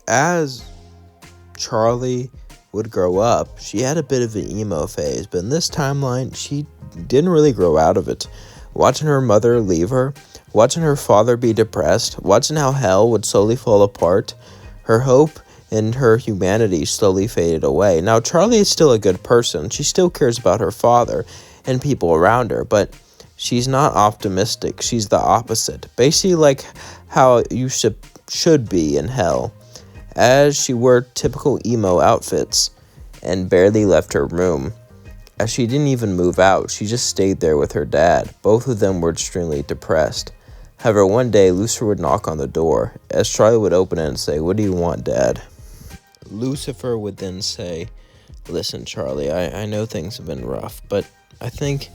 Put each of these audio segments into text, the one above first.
As Charlie would grow up, she had a bit of an emo phase, but in this timeline, she didn't really grow out of it. Watching her mother leave her, watching her father be depressed, watching how hell would slowly fall apart, her hope and her humanity slowly faded away. Now, Charlie is still a good person. She still cares about her father and people around her, but she's not optimistic. She's the opposite. Basically like how you should be in hell. As she wore typical emo outfits and barely left her room. As she didn't even move out, she just stayed there with her dad. Both of them were extremely depressed. However, one day, Lucifer would knock on the door, as Charlie would open it and say, "What do you want, Dad?" Lucifer would then say, "Listen, Charlie, I know things have been rough, but I think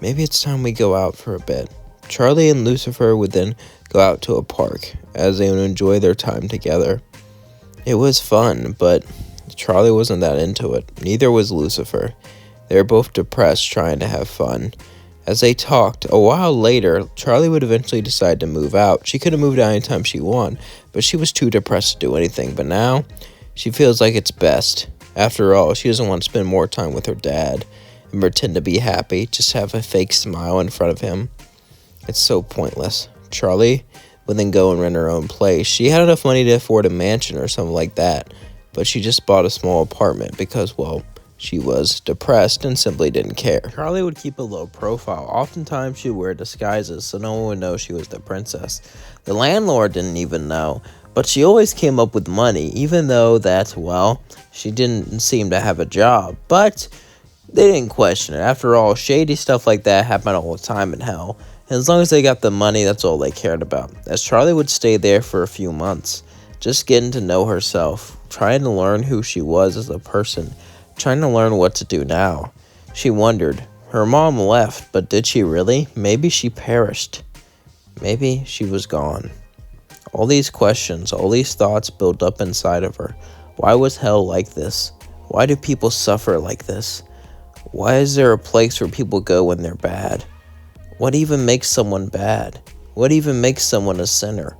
maybe it's time we go out for a bit." Charlie and Lucifer would then go out to a park, as they would enjoy their time together. It was fun, but Charlie wasn't that into it. Neither was Lucifer. They were both depressed, trying to have fun. As they talked, a while later, Charlie would eventually decide to move out. She could have moved out anytime she wanted, but she was too depressed to do anything. But now, she feels like it's best. After all, she doesn't want to spend more time with her dad and pretend to be happy, just have a fake smile in front of him. It's so pointless. Charlie would then go and rent her own place. She had enough money to afford a mansion or something like that, but she just bought a small apartment because, well, she was depressed and simply didn't care. Charlie would keep a low profile. Oftentimes she would wear disguises so no one would know she was the princess. The landlord didn't even know, but she always came up with money, even though that, well, she didn't seem to have a job. But they didn't question it. After all, shady stuff like that happened all the time in hell. And as long as they got the money, that's all they cared about. As Charlie would stay there for a few months, just getting to know herself, trying to learn who she was as a person, trying to learn what to do now. She wondered. Her mom left, but did she really? Maybe she perished. Maybe she was gone. All these questions, all these thoughts built up inside of her. Why was hell like this? Why do people suffer like this? Why is there a place where people go when they're bad? What even makes someone bad? What even makes someone a sinner?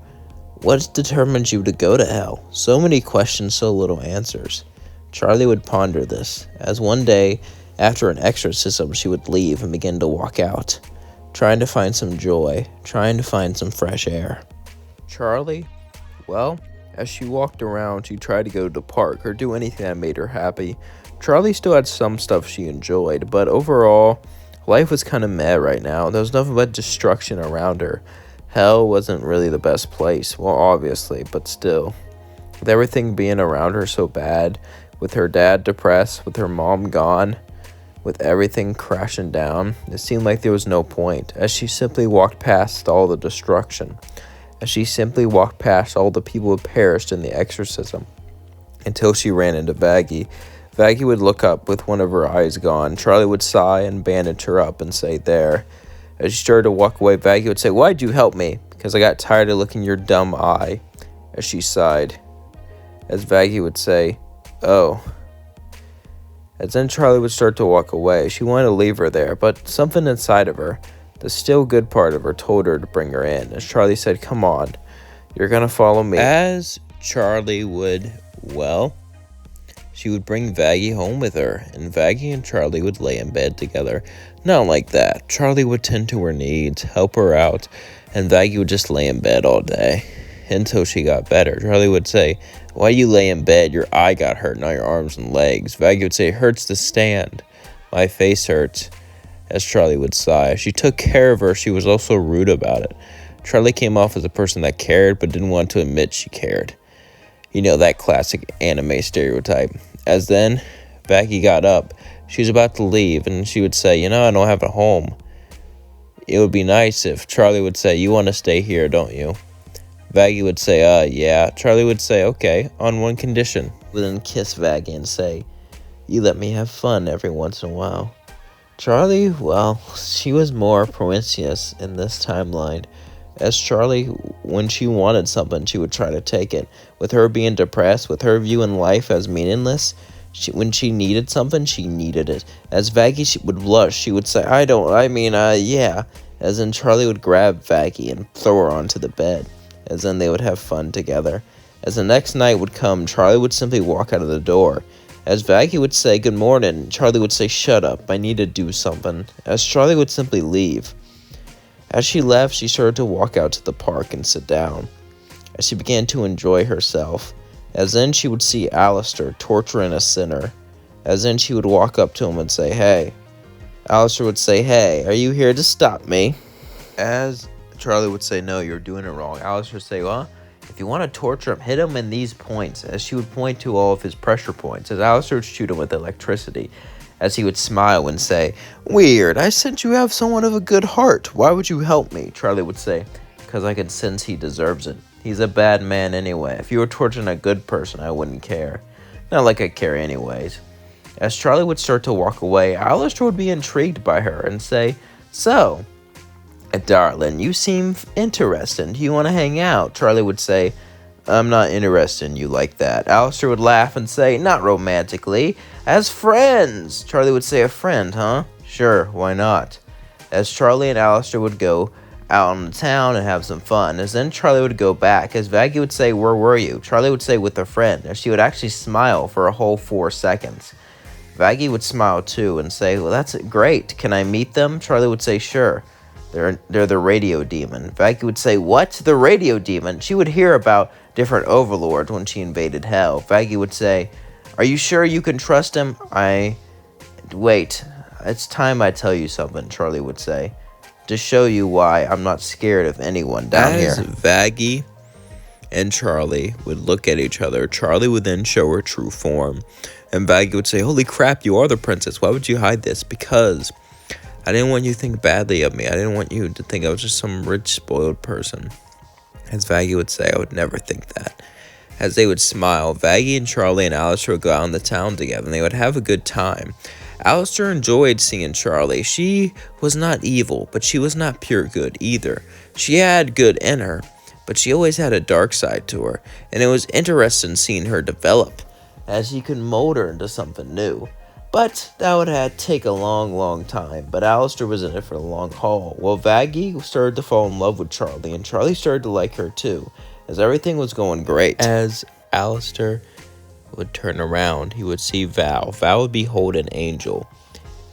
What determines you to go to hell? So many questions, so little answers. Charlie would ponder this, as one day, after an exorcism, she would leave and begin to walk out, trying to find some joy, trying to find some fresh air. Charlie, well, as she walked around, she tried to go to the park or do anything that made her happy. Charlie still had some stuff she enjoyed, but overall, life was kind of meh right now. There was nothing but destruction around her. Hell wasn't really the best place, well, obviously, but still. With everything being around her so bad, with her dad depressed, with her mom gone, with everything crashing down, it seemed like there was no point, as she simply walked past all the destruction, as she simply walked past all the people who perished in the exorcism, until she ran into Vaggie. Vaggie would look up with one of her eyes gone. Charlie would sigh and bandage her up and say, "There." As she started to walk away, Vaggie would say, "Why'd you help me?" "Because I got tired of looking your dumb eye," as she sighed. As Vaggie would say, "Oh." As then Charlie would start to walk away. She wanted to leave her there, but something inside of her, the still good part of her, told her to bring her in. As Charlie said, "Come on, you're gonna follow me." As Charlie would, well, she would bring Vaggie home with her, and Vaggie and Charlie would lay in bed together. Not like that. Charlie would tend to her needs, help her out, and Vaggie would just lay in bed all day until she got better. Charlie would say, "Why you lay in bed? Your eye got hurt, not your arms and legs." Vaggie would say, "It hurts to stand. My face hurts." As Charlie would sigh. She took care of her. She was also rude about it. Charlie came off as a person that cared, but didn't want to admit she cared. You know, that classic anime stereotype. As then, Vaggie got up. She was about to leave, and she would say, "I don't have a home. It would be nice if..." Charlie would say, "You want to stay here, don't you?" Vaggie would say, yeah." Charlie would say, "Okay, on one condition." Would then kiss Vaggie and say, "You let me have fun every once in a while." Charlie, well, she was more promiscuous in this timeline. As Charlie, when she wanted something, she would try to take it. With her being depressed, with her viewing life as meaningless, when she needed something, she needed it. As Vaggie would blush, she would say, yeah." As then Charlie would grab Vaggie and throw her onto the bed. As then they would have fun together. As the next night would come, Charlie would simply walk out of the door. As Vaggie would say good morning, Charlie would say shut up, I need to do something, as Charlie would simply leave. As she left, she started to walk out to the park and sit down, as she began to enjoy herself. As then she would see Alastor torturing a sinner. As then she would walk up to him and say, hey. Alastor would say, hey, are you here to stop me? As Charlie would say, no, you're doing it wrong. Alastor would say, well, if you want to torture him, hit him in these points. As she would point to all of his pressure points. As Alastor would shoot him with electricity. As he would smile and say, weird, I sense you have somewhat of a good heart. Why would you help me? Charlie would say, because I can sense he deserves it. He's a bad man anyway. If you were torturing a good person, I wouldn't care. Not like I care anyways. As Charlie would start to walk away, Alastor would be intrigued by her and say, so, darling, you seem interesting. Do you want to hang out? Charlie would say, I'm not interested in you like that. Alastor would laugh and say, not romantically, as friends. Charlie would say, a friend, huh? Sure, why not? As Charlie and Alastor would go out in the town and have some fun. As then Charlie would go back. As Vaggie would say, where were you? Charlie would say, with a friend. As she would actually smile for a whole 4 seconds. Vaggie would smile too and say, well, that's great. Can I meet them? Charlie would say, sure. They're the radio demon. Vaggie would say, what? The radio demon? She would hear about different overlords when she invaded hell. Vaggie would say, are you sure you can trust him? Wait, it's time I tell you something, Charlie would say, to show you why I'm not scared of anyone down here. As Vaggie and Charlie would look at each other, Charlie would then show her true form. And Vaggie would say, holy crap, you are the princess. Why would you hide this? Because I didn't want you to think badly of me. I didn't want you to think I was just some rich, spoiled person. As Vaggie would say, I would never think that. As they would smile, Vaggie and Charlie and Alastor would go out in the town together, and they would have a good time. Alastor enjoyed seeing Charlie. She was not evil, but she was not pure good either. She had good in her, but she always had a dark side to her, and it was interesting seeing her develop, as he could mold her into something new. But that would take a long time, but Alastor was in it for the long haul. Well, Vaggie started to fall in love with Charlie, and Charlie started to like her too, as everything was going great. As Alastor would turn around, he would see Val. Val would be holding Angel,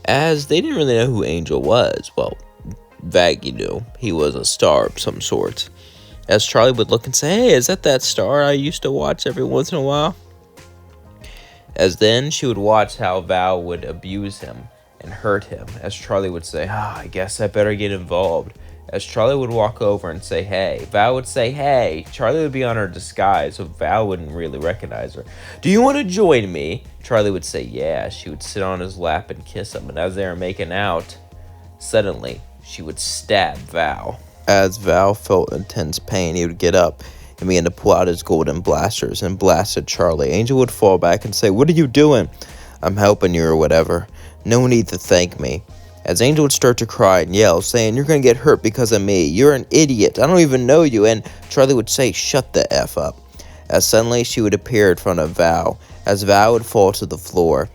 as they didn't really know who Angel was. Well, Vaggie knew. He was a star of some sort. As Charlie would look and say, hey, is that star I used to watch every once in a while? As then she would watch how Val would abuse him and hurt him. As Charlie would say, I guess I better get involved. As Charlie would walk over and say, hey. Val would say, hey. Charlie would be on her disguise, so Val wouldn't really recognize her. Do you want to join me? Charlie would say, yeah. She would sit on his lap and kiss him. And as they were making out, suddenly she would stab Val. As Val felt intense pain, he would get up and began to pull out his golden blasters and blasted Charlie. Angel would fall back and say, what are you doing? I'm helping you or whatever. No need to thank me. As Angel would start to cry and yell, saying, you're going to get hurt because of me. You're an idiot. I don't even know you. And Charlie would say, shut the F up. As suddenly she would appear in front of Val. As Val would fall to the floor.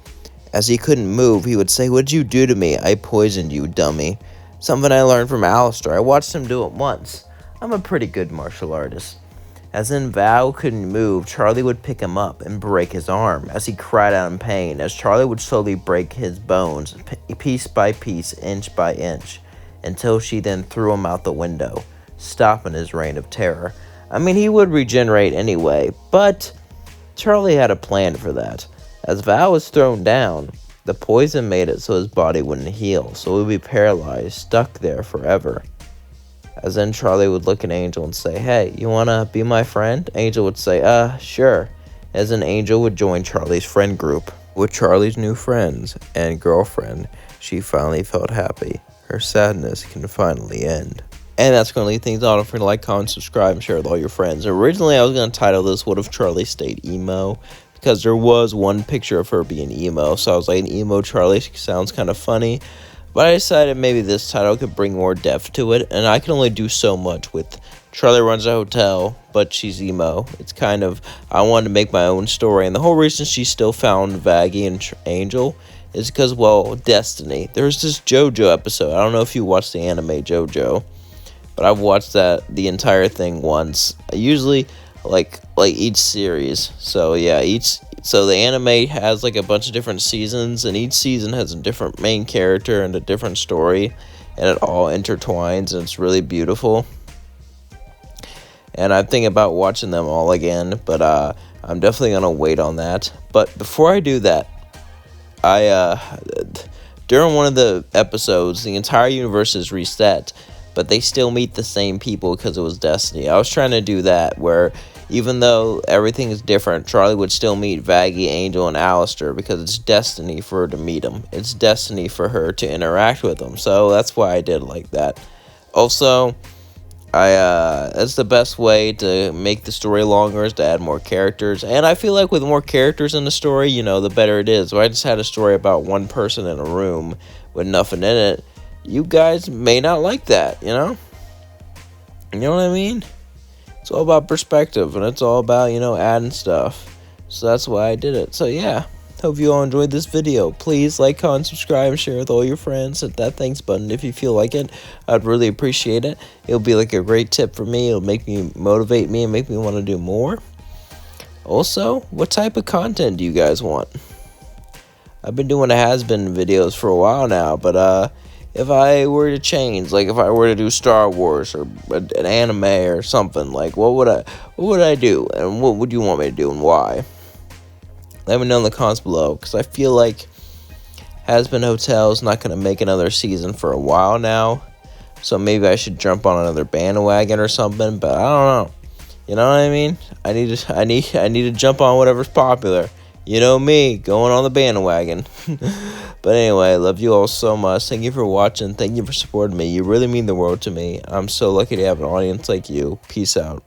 As he couldn't move, he would say, what'd you do to me? I poisoned you, dummy. Something I learned from Alastor. I watched him do it once. I'm a pretty good martial artist. As then Val couldn't move, Charlie would pick him up and break his arm as he cried out in pain, as Charlie would slowly break his bones, piece by piece, inch by inch, until she then threw him out the window, stopping his reign of terror. I mean, he would regenerate anyway, but Charlie had a plan for that. As Val was thrown down, the poison made it so his body wouldn't heal, so he would be paralyzed, stuck there forever. As then Charlie would look at Angel and say, hey, you wanna be my friend? Angel would say, sure. As then Angel would join Charlie's friend group. With Charlie's new friends and girlfriend, she finally felt happy. Her sadness can finally end. And that's going to leave things on. Don't forget to like, comment, subscribe, and share with all your friends. Originally, I was going to title this, What If Charlie Stayed Emo? Because there was one picture of her being emo. So I was like, an emo Charlie sounds kind of funny. But I decided maybe this title could bring more depth to it, and I can only do so much with Charlie runs a hotel, but she's emo. It's kind of, I wanted to make my own story, and the whole reason she still found Vaggie and Angel is because, well, destiny. There's this JoJo episode. I don't know if you watched the anime JoJo, but I've watched the entire thing once. I usually, like like each series. So yeah, so the anime has like a bunch of different seasons, and each season has a different main character and a different story, and it all intertwines, and it's really beautiful. And I'm thinking about watching them all again, but I'm definitely gonna wait on that. But before I do that, during one of the episodes, the entire universe is reset, but they still meet the same people because it was destiny. I was trying to do that, where even though everything is different, Charlie would still meet Vaggie, Angel, and Alastor because it's destiny for her to meet them. It's destiny for her to interact with them. So that's why I did like that. Also, that's the best way to make the story longer, is to add more characters. And I feel like with more characters in the story, the better it is. If I just had a story about one person in a room with nothing in it, you guys may not like that, You know what I mean? It's all about perspective, and it's all about, adding stuff. So that's why I did it. So yeah, hope you all enjoyed this video. Please like, comment, subscribe, and share with all your friends. Hit that thanks button if you feel like it. I'd really appreciate it. It'll be like a great tip for me. It'll make me motivate me and make me want to do more. Also, what type of content do you guys want? I've been doing has-been videos for a while now, but if I were to change, like if I were to do Star Wars or an anime or something, like what would I do, and what would you want me to do, and why? Let me know in the comments below, because I feel like Has-Been Hotel is not going to make another season for a while now, so maybe I should jump on another bandwagon or something, but I don't know. You know what I mean? I need to jump on whatever's popular. You know me, going on the bandwagon. But anyway, I love you all so much. Thank you for watching. Thank you for supporting me. You really mean the world to me. I'm so lucky to have an audience like you. Peace out.